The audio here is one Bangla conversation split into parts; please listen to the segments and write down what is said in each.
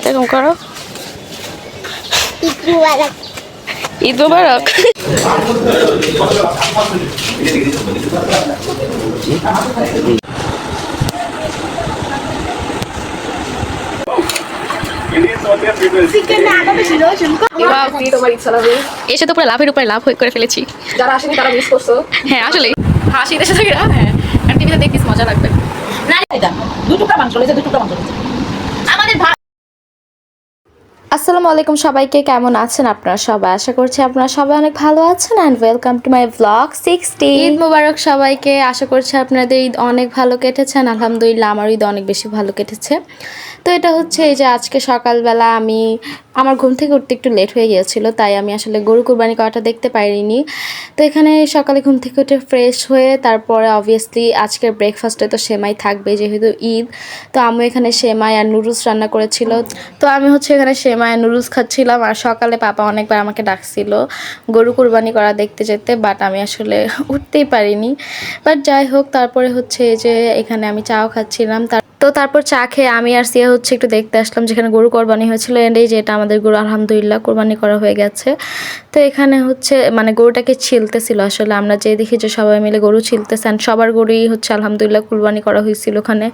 এরকম করো। ঈদ মুবারক। এসে তো পুরো লাভের উপরে লাভ করে ফেলেছি। যারা আসেনি তারা মিস করছো। হ্যাঁ আসলে হাসি দেশে থাকে না। হ্যাঁ আর টিভিতে দেখিস মজা লাগবে। আসসালামু আলাইকুম সবাইকে, কেমন আছেন আপনারা সবাই? আশা করছি আপনারা সবাই অনেক ভালো আছেন and welcome to my blog 60। Eid মুবারক সবাইকে। আশা করছি আপনাদের ঈদ অনেক ভালো কেটেছে। আলহামদুলিল্লাহ আমার ঈদ অনেক বেশি ভালো কেটেছে। তো এটা হচ্ছে এই যে আজকে সকালবেলা আমার ঘুম থেকে উঠতে একটু লেট হয়ে গিয়েছিল, তাই আমি আসলে গরু কুরবানি করাটা দেখতে পারিনি। তো এখানে সকালে ঘুম থেকে উঠে ফ্রেশ হয়ে তারপরে অবভিয়াসলি আজকের ব্রেকফাস্টে তো সেমাই থাকবে যেহেতু ঈদ। তো আমি এখানে সেমাই আর নুডলস রান্না করেছিল, তো আমি হচ্ছে এখানে সেমাই আর নুডলস খাচ্ছিলাম। আর সকালে পাপা অনেকবার আমাকে ডাকছিল গরু কুরবানি করা দেখতে যেতে, বাট আমি আসলে উঠতেই পারিনি। বাট যাই হোক, তারপরে হচ্ছে এই যে এখানে আমি চাও খাচ্ছিলাম। তো তারপর চা খেয়ে আমি আর সিয়া হচ্ছে একটু দেখতে আসলাম যেখানে গরু কোরবানি হয়েছিল। এন্ড এই যে এটা আমাদের গরু আলহামদুলিল্লাহ কোরবানি করা হয়ে গেছে। তো এখানে হচ্ছে মানে গরুটাকে ছিলতেছিল, আসলে আমরা যে দেখি যে সবাই মিলে গরু ছিলতেছে অ্যান্ড সবার গরুই হচ্ছে আলহামদুলিল্লাহ কোরবানি করা হয়েছিল ওখানে।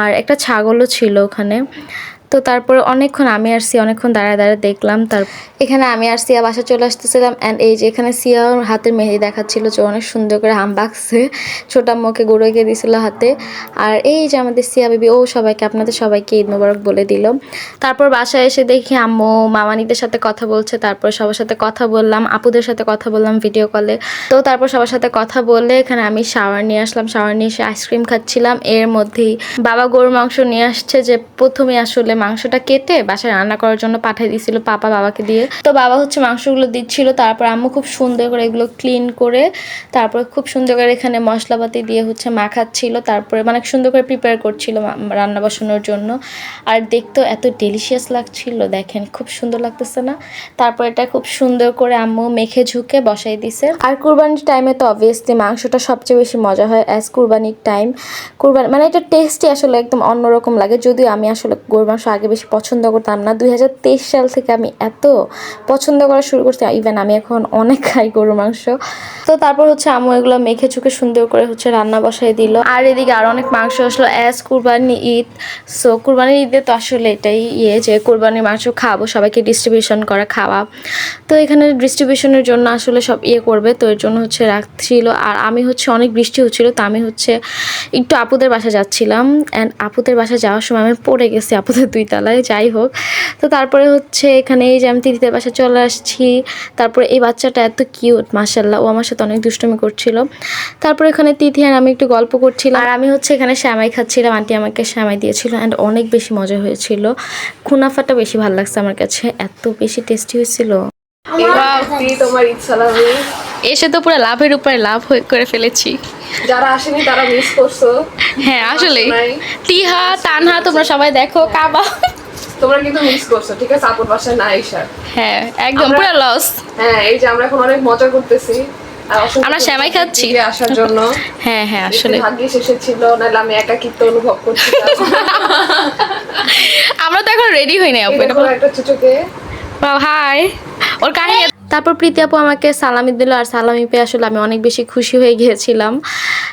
আর একটা ছাগলও ছিল ওখানে। তো তারপরে অনেকক্ষণ আমি আর সিয়া অনেকক্ষণ দাঁড়ায় দাঁড়ায় দেখলাম। এখানে আমি আর সিয়া বাসা চলে আসতেছিলাম অ্যান্ড এই যে এখানে সিয়া হাতের মেহেদি দেখাচ্ছিল যে অনেক সুন্দর করে হাম বাঁকছে, ছোটা মুখে গরু এঁকে দিয়েছিল হাতে। আর এই যে আমাদের সিয়া বেবি ও সবাইকে আপনাদের সবাইকে ঈদ মোবারক বলে দিল। তারপর বাসায় এসে দেখি আম্মু মামানিদের সাথে কথা বলছে, তারপর সবার সাথে কথা বললাম, আপুদের সাথে কথা বললাম ভিডিও কলে। তো তারপর সবার সাথে কথা বলে এখানে আমি শাওয়ার নিয়ে আসলাম, শাওয়ার নিয়ে এসে আইসক্রিম খাচ্ছিলাম। এর মধ্যেই বাবা গরুর মাংস নিয়ে আসছে, যে প্রথমে আসলে মাংসটা কেটে বাসায় রান্না করার জন্য পাঠিয়ে দিয়েছিল পাপা বাবাকে দিয়ে। তো বাবা হচ্ছে মাংসগুলো দিচ্ছিল, তারপর আম্মু খুব সুন্দর করে এগুলো ক্লিন করে তারপর খুব সুন্দর করে এখানে মশলাপাতি দিয়ে হচ্ছে মাখাচ্ছিল, তারপরে মানে সুন্দর করে প্রিপেয়ার করছিল রান্না বসানোর জন্য। আর দেখতেও এত ডেলিশিয়াস লাগছিল, দেখেন খুব সুন্দর লাগতেছে না? তারপর এটা খুব সুন্দর করে আম্মু মেখে ঝুঁকে বসাই দিছে। আর কুরবানির টাইমে তো অবভিয়াসলি মাংসটা সবচেয়ে বেশি মজা হয় অ্যাজ কুরবানির টাইম। কুরবানি মানে এটা টেস্টই আসলে একদম অন্যরকম লাগে। যদিও আমি আসলে গরুর মাংস আগে বেশি পছন্দ করতাম না, 2023 সাল থেকে আমি এত পছন্দ করা শুরু করছি, ইভেন আমি এখন অনেক খাই গরুর মাংস। তো তারপর হচ্ছে আম্মু এগুলো মেখে চুকে সুন্দর করে হচ্ছে রান্না বসাই দিল। আর এদিকে আর অনেক মাংস আসলো অ্যাজ কুরবানি ঈদ। সো কুরবানির ঈদে তো আসলে এটাই যে কুরবানির মাংস খাবো, সবাইকে ডিস্ট্রিবিউশন করা খাওয়া। তো এখানে ডিস্ট্রিবিউশনের জন্য আসলে সব করবে, তো এর জন্য হচ্ছে রাখছিল। আর আমি হচ্ছে অনেক বৃষ্টি হচ্ছিল, তো আমি হচ্ছে একটু আপুদের বাসা যাচ্ছিলাম অ্যান্ড আপুদের বাসা যাওয়ার সময় আমি পড়ে গেছি আপুদের 2 তলায়। যাই হোক, তো তারপরে হচ্ছে এখানে এই যে আমি তিতিদের বাসায় চলে আসছি। তারপরে এই বাচ্চাটা এত কিউট মাশাআল্লাহ, ও আমার সাথে অনেক দুষ্টুমি করছিল। তারপর এখানে তিথি আর আমি একটু গল্প করছিলাম, আর আমি হচ্ছে এখানে শ্যামাই খাচ্ছিলাম। আন্টি আমাকে শ্যামাই দিয়েছিল অ্যান্ড অনেক বেশি মজা হয়েছিল। খুনাফাটা বেশি ভালো লাগছে আমার কাছে, এত বেশি টেস্টি হয়েছিল। তোমার ইচ্ছা লাগে এসে তো পুরো লাভের উপরে লাভ করে ফেলেছি। যারা আসেনি তারা মিস করছো। হ্যাঁ আসলে তিহা তানহা তোমরা সবাই দেখো, কাবা তোমরা কিন্তু মিস করছো, ঠিক আছে? আপুর বাসায় না এসা, হ্যাঁ একদম পুরো লস। হ্যাঁ এই যে আমরা এখন অনেক মজা করতেছি, আমরা সেমাই খাচ্ছি আসার জন্য। হ্যাঁ হ্যাঁ আসলে ভাগ্যে শেষে ছিল, নাহলে আমি একাকিত্ব অনুভব করছিলাম। আমরা তো এখন রেডি হই নাই আপু। এটা একটা চুচুকে হাই ওর কাহিনী। তারপর প্রীতি আপু আমাকে সালামি দিল, আর সালামি পেয়ে আসলে আমি অনেক বেশি খুশি হয়ে গিয়েছিলাম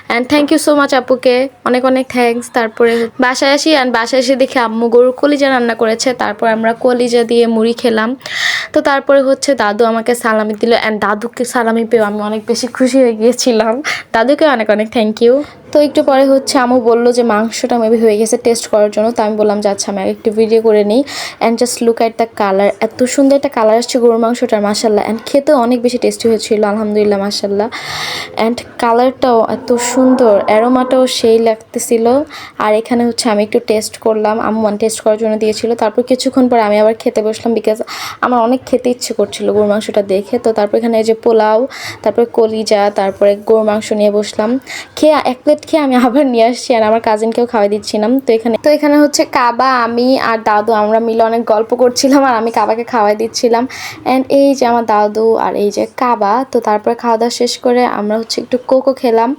and thank you so much আপুকে, অনেক অনেক থ্যাঙ্কস। তারপরে বাসায় আসি অ্যান্ড বাসায় এসে দেখি আম্মু গরুর কলিজা রান্না করেছে, তারপর আমরা কলিজা দিয়ে মুড়ি খেলাম। তো তারপরে হচ্ছে দাদু আমাকে সালামি দিল অ্যান্ড দাদুকে সালামি পেয়েও আমি অনেক বেশি খুশি হয়ে গিয়েছিলাম। দাদুকে অনেক অনেক থ্যাংক ইউ। তো একটু পরে হচ্ছে আম্মু বললো যে মাংসটা মেবি হয়ে গেছে টেস্ট করার জন্য, তো আমি বললাম যে আচ্ছা আমি একটু ভিডিও করে নিই and just look at the colour, এত সুন্দর একটা কালার আসছে গরুর মাংসটার মাশাল্লাহ। অ্যান্ড খেতেও অনেক বেশি টেস্টি হয়েছিল আলহামদুলিল্লাহ মাশাল্লাহ। অ্যান্ড কালারটাও এত সুন্দর, অ্যারোমাটাও সেই লাগতেছিল। আর এখানে হচ্ছে আমি একটু টেস্ট করলাম, আম্মু টেস্ট করার জন্য দিয়েছিল। তারপর কিছুক্ষণ পর আমি আবার খেতে বসলাম, বিকজ আমার অনেক খেতে ইচ্ছে করছিল গরুর মাংসটা দেখে। তো তারপর এখানে এই যে পোলাও, তারপরে কলিজা, তারপরে গরুর মাংস নিয়ে বসলাম। খেয়ে এক প্লেট চকলেট খেয়ে আমি আবার নিয়ে আসছি আর আমার কাজিনকেও খাওয়াই দিচ্ছিলাম। তো এখানে হচ্ছে কাবা, আমি আর দাদু আমরা মিলে অনেক গল্প করছিলাম আর আমি কাবাকে খাওয়াই দিচ্ছিলাম। অ্যান্ড এই যে আমার দাদু আর এই যে কাবা, তো তারপরে খাওয়া দাওয়া শেষ করে আমরা হচ্ছে একটু কোকো খেলাম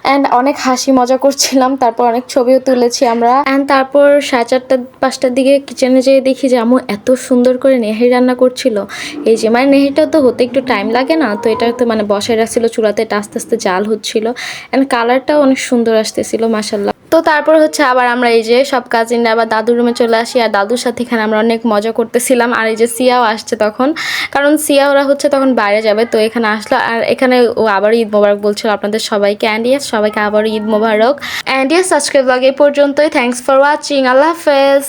অ্যান্ড অনেক হাসি মজা করছিলাম। তারপর অনেক ছবিও তুলেছি আমরা। অ্যান্ড তারপর 4:30-5টার দিকে কিচেনে যেয়ে দেখি যে আম্মু এত সুন্দর করে নেহেরি রান্না করছিল। এই যে মানে নেহেরিটা তো হতে একটু টাইম লাগে না, তো এটা তো মানে বসায় রাখছিল চুলাতে, এটা আস্তে আস্তে জাল হচ্ছিল অ্যান্ড কালারটাও অনেক সুন্দর আসতেছিল মাশাল্লাহ। তো তারপর হচ্ছে আবার আমরা এই যে সব কাজিনরা আবার দাদুর রুমে চলে আসি আর দাদুর সাথে এখানে আমরা অনেক মজা করতেছিলাম। আর এই যে সিয়াও আসছে তখন, কারণ সিয়া ওরা হচ্ছে তখন বাইরে যাবে, তো এখানে আসলো আর এখানে ও আবার ঈদ মোবারক বলছিল আপনাদের সবাইকে। অ্যান্ড ইয়েস, সবাইকে আবার ঈদ মোবারক। অ্যান্ড ইয়েস, আজকের ব্লগ এই পর্যন্তই। Thanks for watching. আল্লাহ হাফেজ।